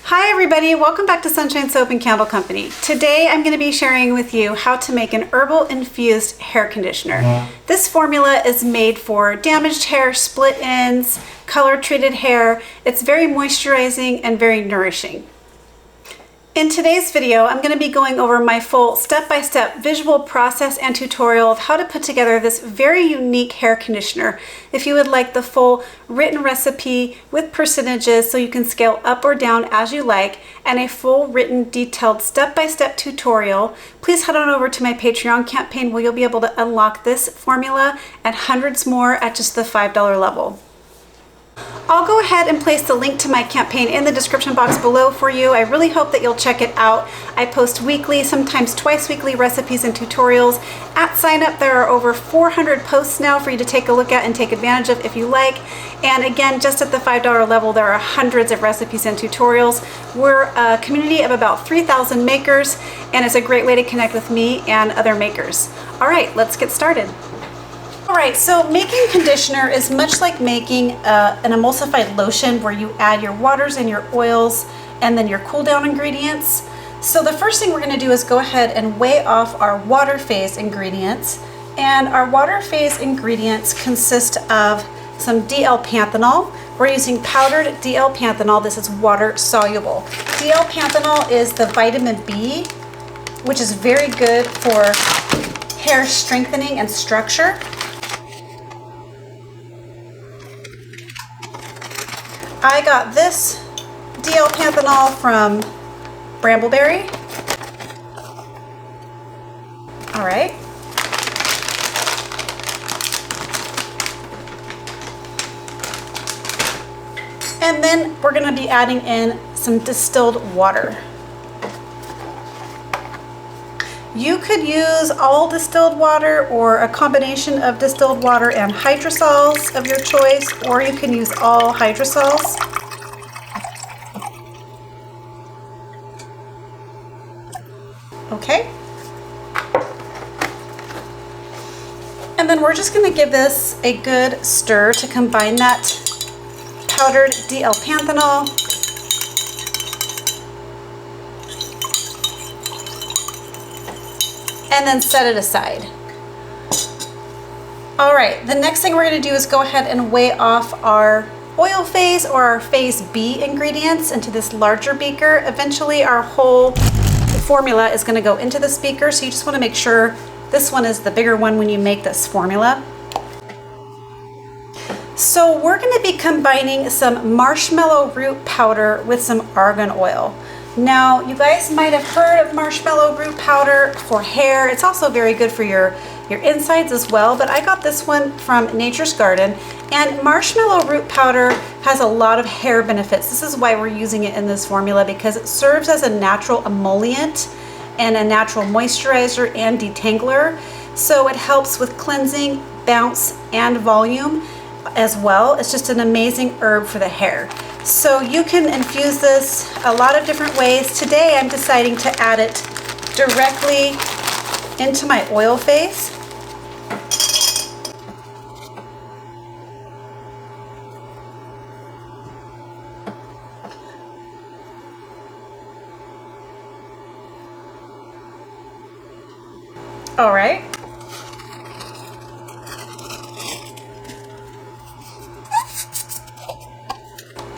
Hi everybody, welcome back to Sunshine Soap and Candle Company. Today I'm going to be sharing with you how to make an herbal infused hair conditioner. This formula is made for damaged hair, split ends, color treated hair. It's very moisturizing and very nourishing. In today's video, I'm going to be going over my full step-by-step visual process and tutorial of how to put together this very unique hair conditioner. If you would like the full written recipe with percentages so you can scale up or down as you like, and a full written detailed step-by-step tutorial, please head on over to my Patreon campaign where you'll be able to unlock this formula and hundreds more at just the $5 level. I'll go ahead and place the link to my campaign in the description box below for you. I really hope that you'll check it out. I post weekly, sometimes twice weekly recipes and tutorials. At sign up, there are over 400 posts now for you to take a look at and take advantage of if you like. And again, just at the $5 level, there are hundreds of recipes and tutorials. We're a community of about 3,000 makers, and it's a great way to connect with me and other makers. All right, let's get started. Alright, so making conditioner is much like making an emulsified lotion where you add your waters and your oils and then your cool down ingredients. So the first thing we're going to do is go ahead and weigh off our water phase ingredients. And our water phase ingredients consist of some DL-Panthenol. We're using powdered DL-Panthenol. This is water soluble. DL-Panthenol is the vitamin B, which is very good for hair strengthening and structure. I got this DL-Panthenol from Brambleberry. All right. And then we're going to be adding in some distilled water. You could use all distilled water or a combination of distilled water and hydrosols of your choice, or you can use all hydrosols. Okay. And then we're just going to give this a good stir to combine that powdered DL-Panthenol. And then set it aside. All right, the next thing we're going to do is go ahead and weigh off our oil phase or our phase B ingredients into this larger beaker. Eventually our whole formula is going to go into this beaker, so you just want to make sure this one is the bigger one when you make this formula. So we're going to be combining some marshmallow root powder with some argan oil. Now, you guys might have heard of marshmallow root powder for hair. It's also very good for your insides as well, but I got this one from Nature's Garden, and marshmallow root powder has a lot of hair benefits. This is why we're using it in this formula, because it serves as a natural emollient and a natural moisturizer and detangler. So it helps with cleansing, bounce, and volume as well. It's just an amazing herb for the hair. So you can infuse this a lot of different ways. Today I'm deciding to add it directly into my oil phase. All right.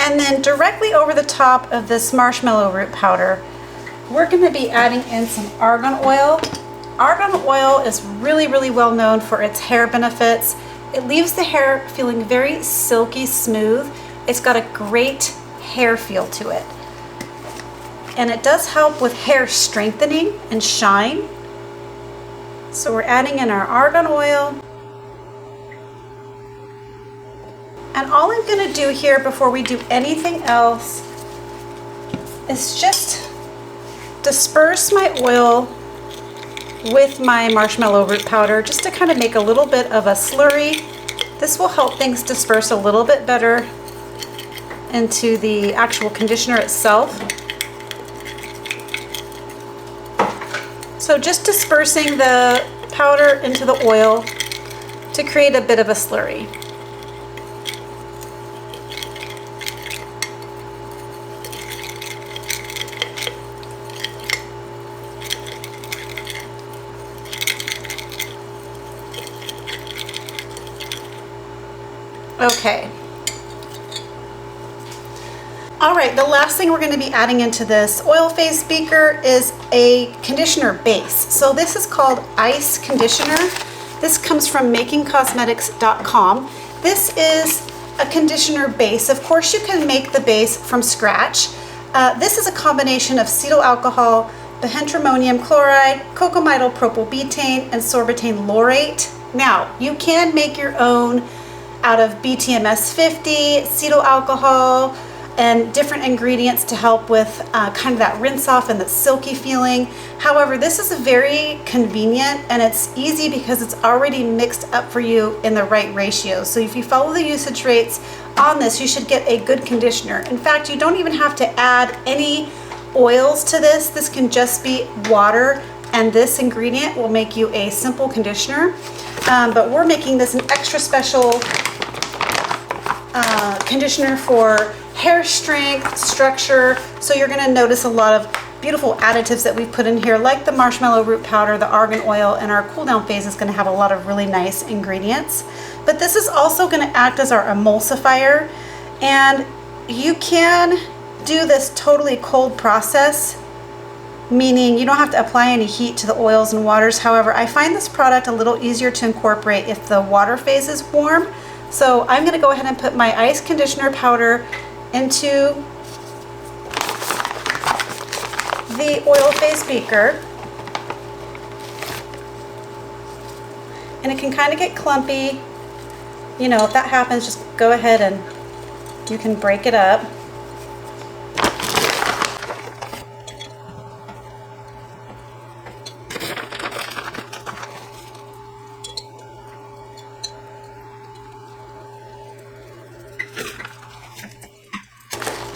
And then directly over the top of this marshmallow root powder, we're going to be adding in some argan oil. Argan oil is really, really well known for its hair benefits. It leaves the hair feeling very silky smooth. It's got a great hair feel to it. And it does help with hair strengthening and shine. So we're adding in our argan oil. And all I'm going to do here before we do anything else is just disperse my oil with my marshmallow root powder just to kind of make a little bit of a slurry. This will help things disperse a little bit better into the actual conditioner itself. So just dispersing the powder into the oil to create a bit of a slurry. Okay. All right, the last thing we're going to be adding into this oil phase beaker is a conditioner base. So this is called Ice Conditioner. This comes from makingcosmetics.com. This is a conditioner base. Of course, you can make the base from scratch. This is a combination of cetyl alcohol, bihydramonium chloride, cocamidol propylbutane, and sorbitane laurate. Now, you can make your own out of BTMS 50, cetyl alcohol, and different ingredients to help with kind of that rinse off and that silky feeling. However, this is very convenient and it's easy because it's already mixed up for you in the right ratio. So if you follow the usage rates on this, you should get a good conditioner. In fact, you don't even have to add any oils to this. This can just be water, and this ingredient will make you a simple conditioner. But we're making this an extra special conditioner for hair strength, structure. So you're going to notice a lot of beautiful additives that we've put in here, like the marshmallow root powder, the argan oil, and our cool down phase is going to have a lot of really nice ingredients. But this is also going to act as our emulsifier, and you can do this totally cold process, meaning you don't have to apply any heat to the oils and waters. However, I find this product a little easier to incorporate if the water phase is warm. So I'm going to go ahead and put my ice conditioner powder into the oil phase beaker, and it can kind of get clumpy. You know, if that happens, just go ahead and you can break it up.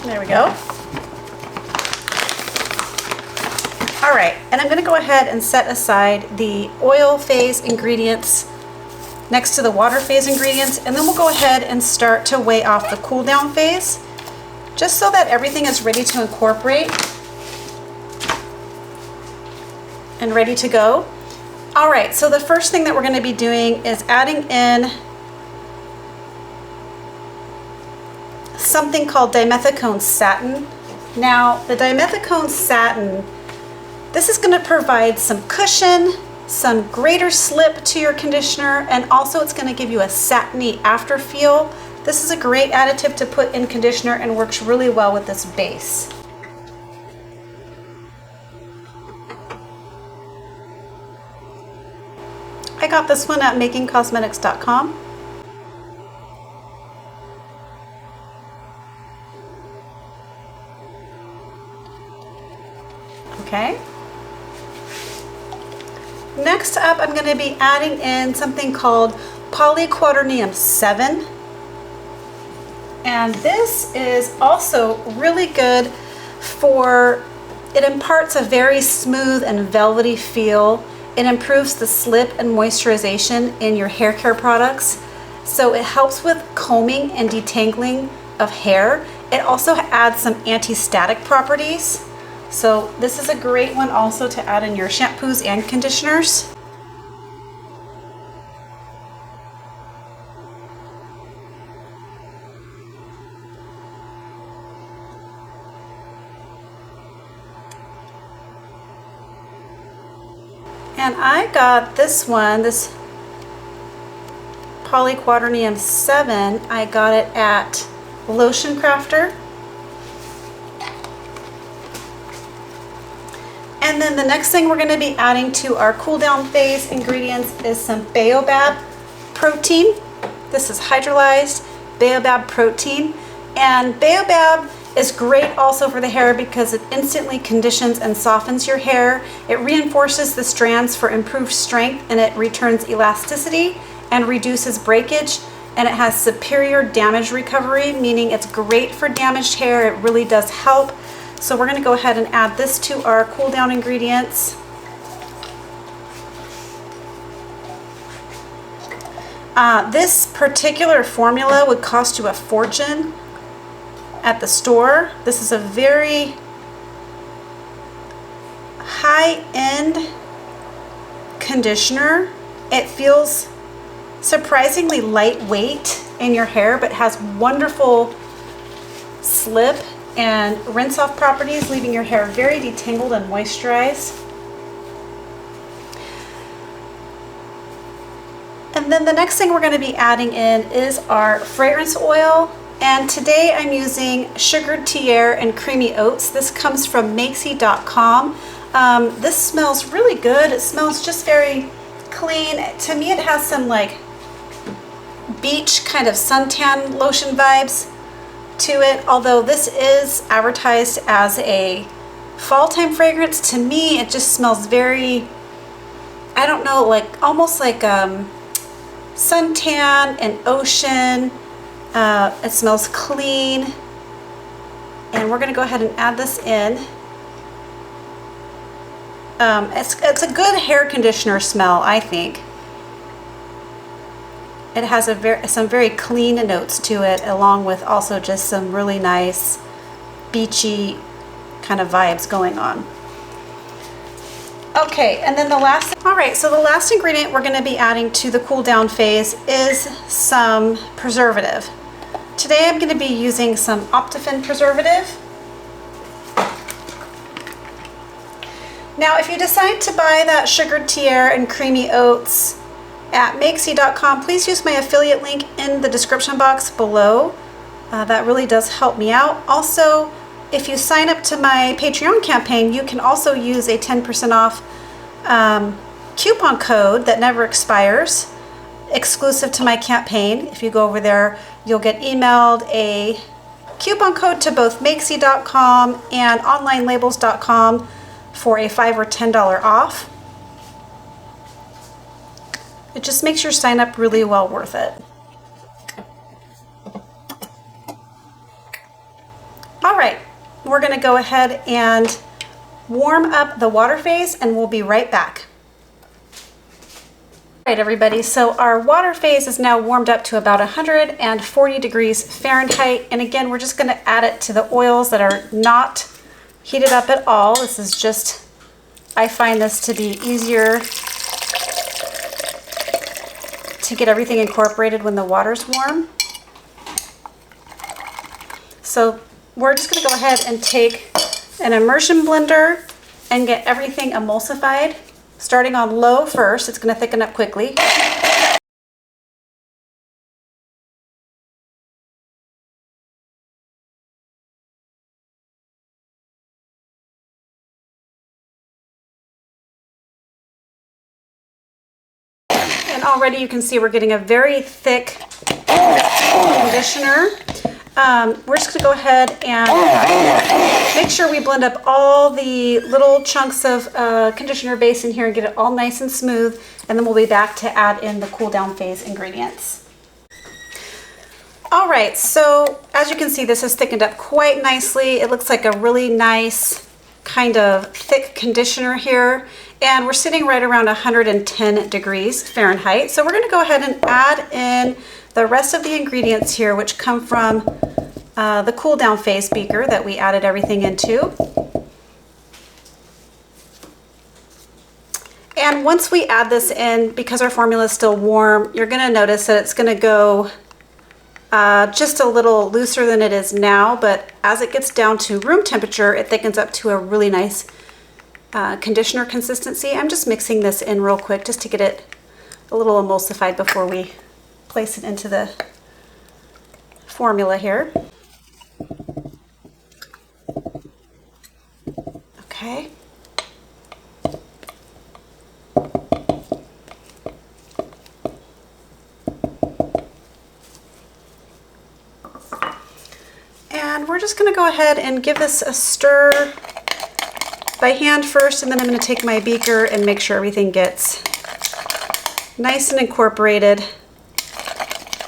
There we go. All right, and I'm going to go ahead and set aside the oil phase ingredients next to the water phase ingredients, and then we'll go ahead and start to weigh off the cool down phase, just so that everything is ready to incorporate and ready to go. All right, so the first thing that we're going to be doing is adding in something called Dimethicone Satin. Now, the Dimethicone Satin, this is going to provide some cushion, some greater slip to your conditioner, and also it's going to give you a satiny after feel. This is a great additive to put in conditioner and works really well with this base. I got this one at makingcosmetics.com. Okay. Next up, I'm going to be adding in something called Polyquaternium 7. And this is also really good for, it imparts a very smooth and velvety feel. It improves the slip and moisturization in your hair care products. So it helps with combing and detangling of hair. It also adds some anti-static properties. So this is a great one also to add in your shampoos and conditioners. And I got this one, this Polyquaternium 7, I got it at Lotion Crafter. And then the next thing we're going to be adding to our cool down phase ingredients is some Baobab protein. This is hydrolyzed Baobab protein. And Baobab is great also for the hair because it instantly conditions and softens your hair. It reinforces the strands for improved strength, and it returns elasticity and reduces breakage. And it has superior damage recovery, meaning it's great for damaged hair. It really does help. So we're going to go ahead and add this to our cool down ingredients. This particular formula would cost you a fortune at the store. This is a very high-end conditioner. It feels surprisingly lightweight in your hair, but has wonderful slip and rinse off properties, leaving your hair very detangled and moisturized. And then the next thing we're going to be adding in is our fragrance oil. And today I'm using sugared Tiare and creamy oats. This comes from makesy.com. This smells really good. It smells just very clean. To me, it has some like beach kind of suntan lotion vibes to it. Although this is advertised as a fall time fragrance, to me it just smells very, I don't know, like almost like suntan and ocean. It smells clean, and we're going to go ahead and add this in. It's a good hair conditioner smell, I think. It has some very clean notes to it, along with also just some really nice beachy kind of vibes going on. Okay, and then the last ingredient we're going to be adding to the cool down phase is some preservative. Today I'm going to be using some Optiphen Preservative. Now, if you decide to buy that sugared Tiare and creamy oats at makesy.com, please use my affiliate link in the description box below. That really does help me out. Also, if you sign up to my Patreon campaign, you can also use a 10% off coupon code that never expires, exclusive to my campaign. If you go over there, you'll get emailed a coupon code to both makesy.com and onlinelabels.com for a $5 or $10 off. It just makes your sign up really well worth it. All right, we're going to go ahead and warm up the water phase, and we'll be right back. All right, everybody, so our water phase is now warmed up to about 140 degrees Fahrenheit. And again, we're just going to add it to the oils that are not heated up at all. This is just, I find this to be easier to get everything incorporated when the water's warm. So we're just going to go ahead and take an immersion blender and get everything emulsified. Starting on low first, it's going to thicken up quickly. And already you can see we're getting a very thick conditioner. We're just going to go ahead and make sure we blend up all the little chunks of conditioner base in here and get it all nice and smooth, and then we'll be back to add in the cool down phase ingredients. All right, so as you can see, this has thickened up quite nicely. It looks like a really nice kind of thick conditioner here, and we're sitting right around 110 degrees Fahrenheit. So we're going to go ahead and add in the rest of the ingredients here, which come from the cool down phase beaker that we added everything into. And once we add this in, because our formula is still warm, you're going to notice that it's going to go just a little looser than it is now, but as it gets down to room temperature, it thickens up to a really nice conditioner consistency. I'm just mixing this in real quick just to get it a little emulsified before we place it into the formula here. Okay. And we're just going to go ahead and give this a stir by hand first, and then I'm going to take my beaker and make sure everything gets nice and incorporated.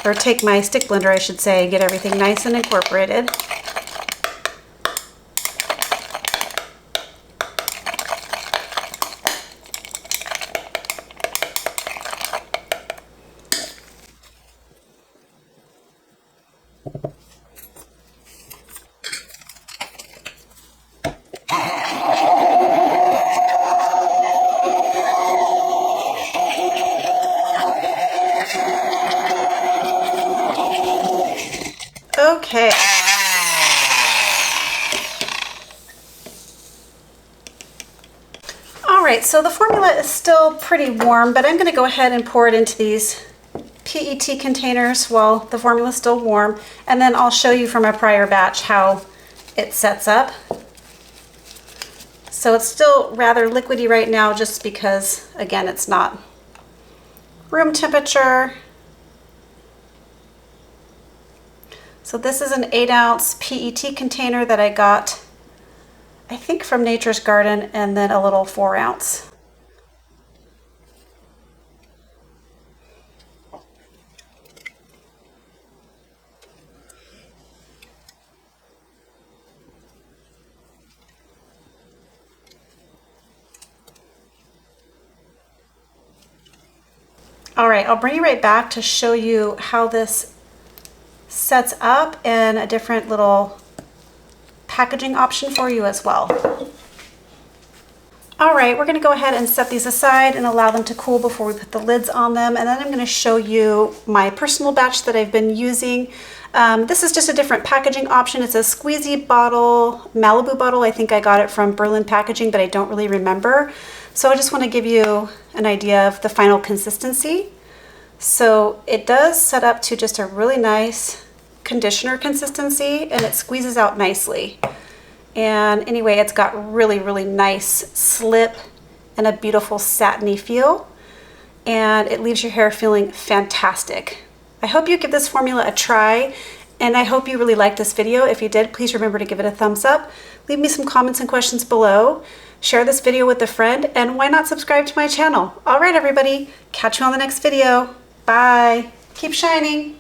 Or take my stick blender, I should say, get everything nice and incorporated. Okay. All right, so the formula is still pretty warm, but I'm going to go ahead and pour it into these PET containers while the formula is still warm, and then I'll show you from a prior batch how it sets up. So it's still rather liquidy right now just because, again, it's not room temperature. So this is an 8-ounce PET container that I got, I think, from Nature's Garden, and then a little 4-ounce. All right, I'll bring you right back to show you how this sets up and a different little packaging option for you as well. All right, we're gonna go ahead and set these aside and allow them to cool before we put the lids on them. And then I'm gonna show you my personal batch that I've been using. This is just a different packaging option. It's a squeezy bottle, Malibu bottle. I think I got it from Berlin Packaging, but I don't really remember. So I just wanna give you an idea of the final consistency. So it does set up to just a really nice conditioner consistency, and it squeezes out nicely. And anyway, it's got really, really nice slip and a beautiful satiny feel, and it leaves your hair feeling fantastic. I hope you give this formula a try, and I hope you really liked this video. If you did, please remember to give it a thumbs up. Leave me some comments and questions below. Share this video with a friend, and why not subscribe to my channel? All right, everybody, catch you on the next video. Bye. Keep shining.